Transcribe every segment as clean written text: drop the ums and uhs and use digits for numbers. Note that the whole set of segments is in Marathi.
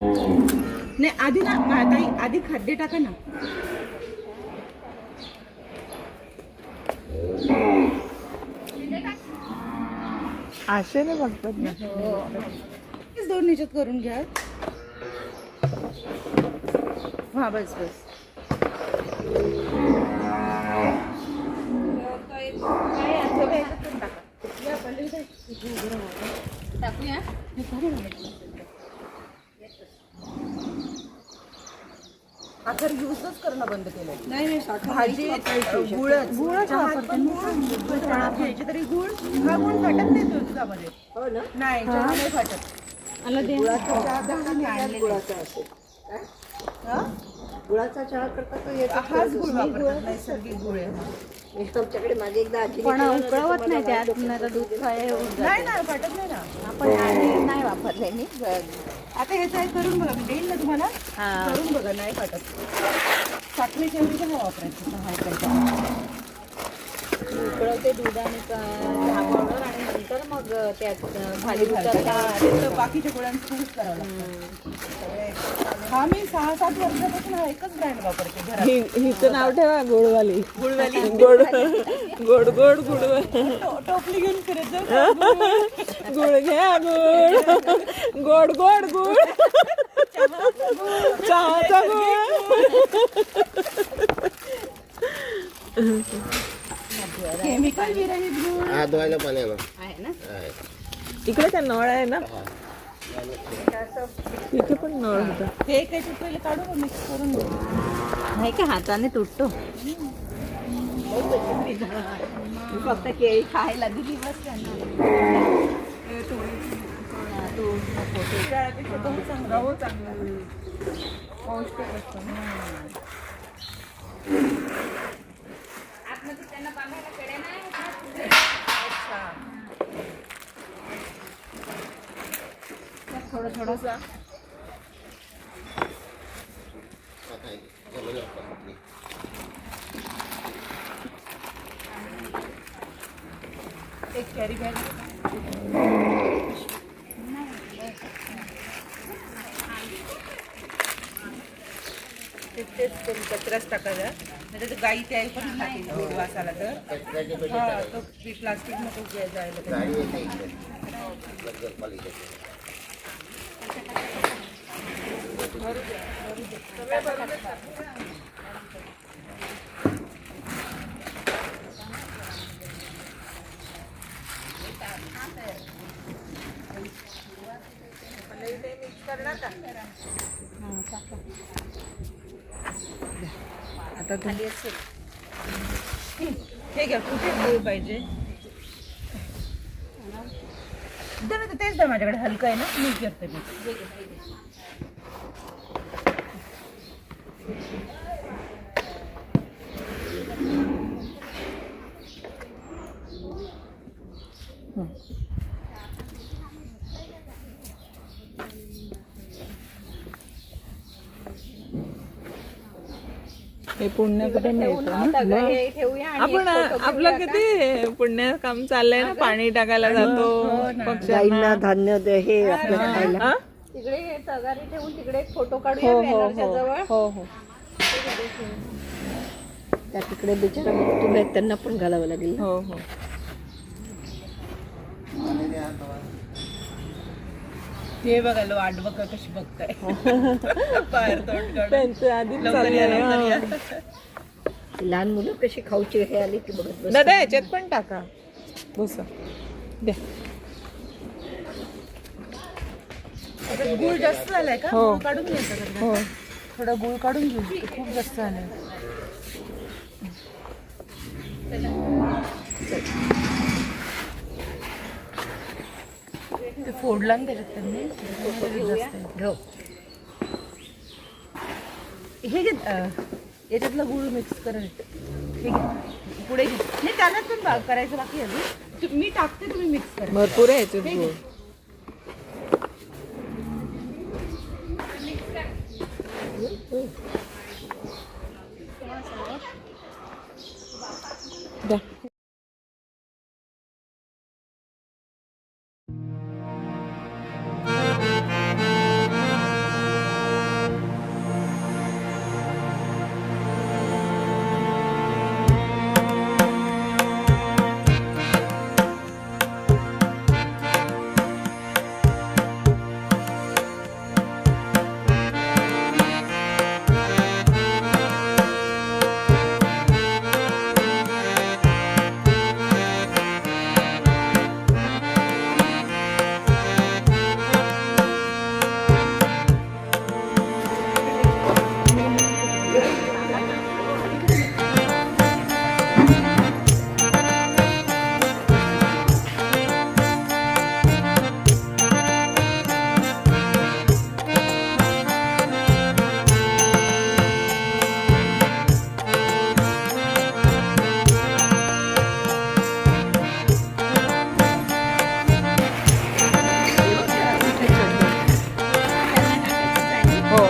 नाही आधी ना ताई आधी खाद्य टाका ना. आशेने बघतात ना. दोन निश्चित करून घ्या. हा बस बस. टाकूया. साखर यूजच करणं बंद केलं. नाही भाजी गुळच घ्यायची तरी गुळ हा गुळ फाटत नाही दुधामध्ये. हो ना. नाही चहा नाही फाटत. गुळाचा चहा करतात हाच गुळ वापरतात. नैसर्गिक गुळ आहे. आमच्याकडे माझी एकदा आजी पण उकळवत नाही त्यात दूध नाही ना फाटत नाही ना. आपण नाही वापरले मी. आता हे काय करून बघा मी देईल ना तुम्हाला. करून बघा नाही फाटत. साखरेच्या ऐवजी चहा वापरायचं. उकळवते दूध आणि चहा पावडर आणि नंतर मग त्यात भाजी उतरला बाकीच्या गुळांचं यूज करावं लागतं. हा मी 6-7 वर्षापासून हा एकच ब्रँड वापरते घरात. हिचं नाव ठेवा गोडवाली. गुळवाली गोड गोड गोड गुडवाली. टोपली घेऊन फिरत जाऊ. गुळ घ्या गुळ गोड गोड गुळ चहाचा गुळ. केमिकल विरहित गुळ धुवायला पाणी आहे ना. इकडे त्या नळ आहे ना. इथे पण नळ होता. हे काही पहिले काढू मिक्स करून घेऊ. नाही का हाताने तुटतो. फक्त केळी खायला दिली बस त्यांना. थोडं थोडंसं एक कॅरी बॅग तेच करून कचराच टाकायचा. नाही तर गाई त्या पण खातील गोड वास आला तर. हा तो प्लास्टिक नको जायला. आता झाली असेल. हे घ्या कुठे गुळ पाहिजे. तेच द्या माझ्याकडे हलकं आहे ना. मी करते मी. हे पुण्य कुठे मिळतं आपण आपलं किती पुण्य काम चाललंय ना. पाणी टाकायला जातो गाईंना धान्य दे हे आपल्याला खायला. तिकडे तगारी ठेवून तिकडे एक फोटो काढूया बॅनरच्या जवळ. हो हो. त्या तिकडे बिचारा मृत्यू आहेत त्यांना पण घालावं लागेल. हो हो. हे बघा लो आडवं कशी बघताय. बाहेर तोंड काढून. त्यांचं आधीच चाललंय. लहान मुलं कशी खाऊची हे आली की बघत बस. दादा याच्यात पण टाका भुसा द्या. गुळ जास्त झालाय का. हो. गुळ काढून घ्यायचं. हो थोडं गुळ काढून घेऊ. खूप जास्त झालंय. ते फोडला ना त्याच्यात त्यांनी. हे घे याच्यातलं गुळ मिक्स करायचं. हे घे पुढे घे. नाही त्यालाच पण करायचं बाकी अजून. मी टाकते तुम्ही मिक्स करा. भरपूर आहे याच्यात गुळ. द्या. हो.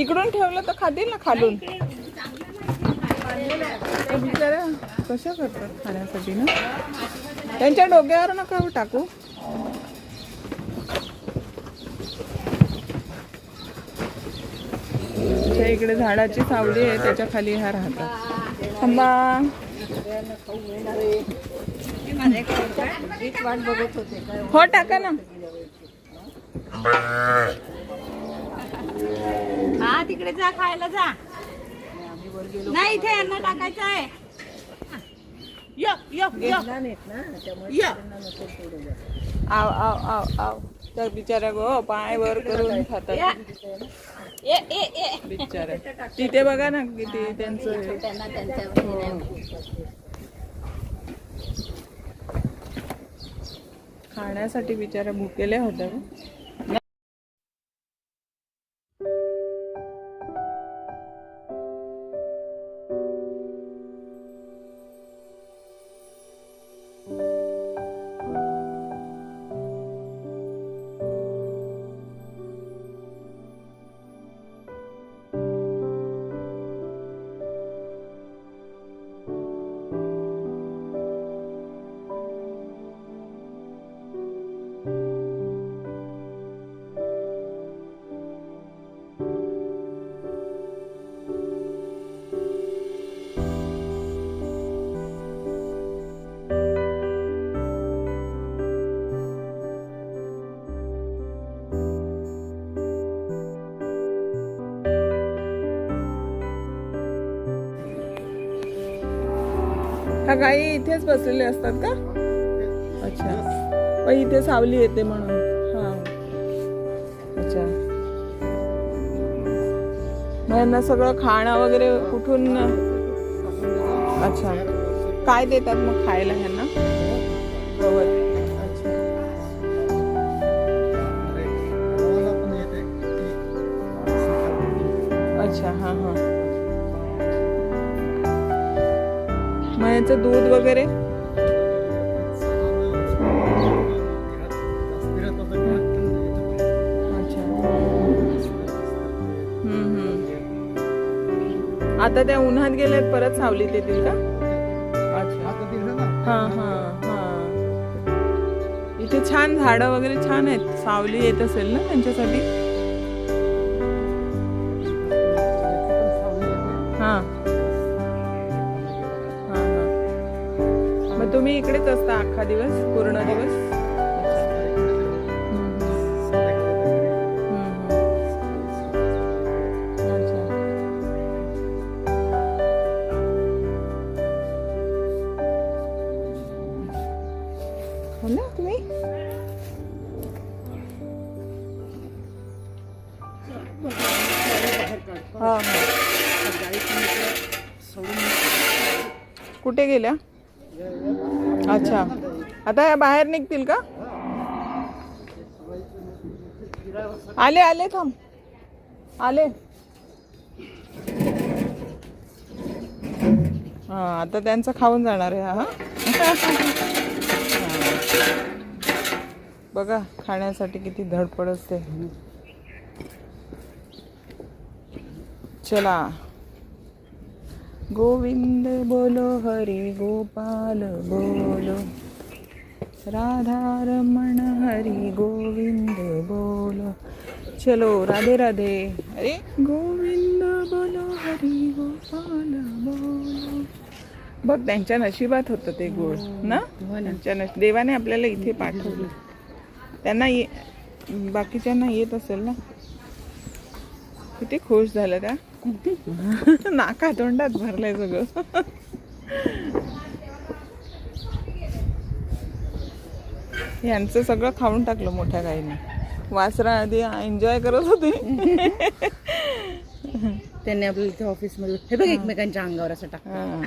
इकडून ठेवलं तर खातील ना खालून. बिचाऱ्या कशा करतात खाण्यासाठी ना. त्यांच्या डोक्यावर नका टाकू. इकडे झाडाची सावली आहे, त्याच्या खाली ह्या राहतात. थांबा. हो टाका ना. हा तिकडे जा खायला जा. नाही इथे यांना टाकायचं आहे. आव आव आव आव. तर बिचारा गो पाय वर करून खातात बिचारा. तिथे बघा ना किती त्यांचं. खाण्यासाठी बिचारा भुकेल्या होत्या. हा गाई इथेच बसलेले असतात का? अच्छा. पण इथे सावली येते म्हणून. हा अच्छा. मग यांना सगळं खाणं वगैरे कुठून? अच्छा. काय देतात मग खायला ह्यांना? गवत. अच्छा. हा हा. मग याचं दूध वगैरे? अच्छा. आता त्या उन्हात गेल्यात, परत सावलीत येतील का? अच्छा. हा हा हा. इथे छान झाडं वगैरे छान आहेत, सावली येत असेल ना त्यांच्यासाठी. हा. मग तुम्ही इकडेच असता अख्खा दिवस, पूर्ण दिवस? हो ना तुम्ही? हा. कुठे गेल्या? अच्छा. आता या बाहेर निघतील का? आले आले. थांब. आले. हा. आता त्यांचं खाऊन जाणार आहे. हा. बघा खाण्यासाठी किती धडपड असते. चला गोविंद बोलो हरी गोपाल बोलो राधा रमण हरी गोविंद बोलो चलो राधे राधे. अरे गोविंद बोलो हरी गोपाल बोलो. बघ त्यांच्या नशिबात होतं ते गोड ना. त्यांच्या देवाने आपल्याला इथे पाठवलं. त्यांना बाकीच्यांना येत असेल ना. किती खुश झालं त्या. नाका तोंडात भरलंय सगळं. यांचं सगळं खाऊन टाकलं मोठ्या गाईने. वासरा आधी एन्जॉय करत होते. त्यांनी आपल्याला इथे ऑफिसमध्ये हे बघ एकमेकांच्या अंगावर असं टाकलं.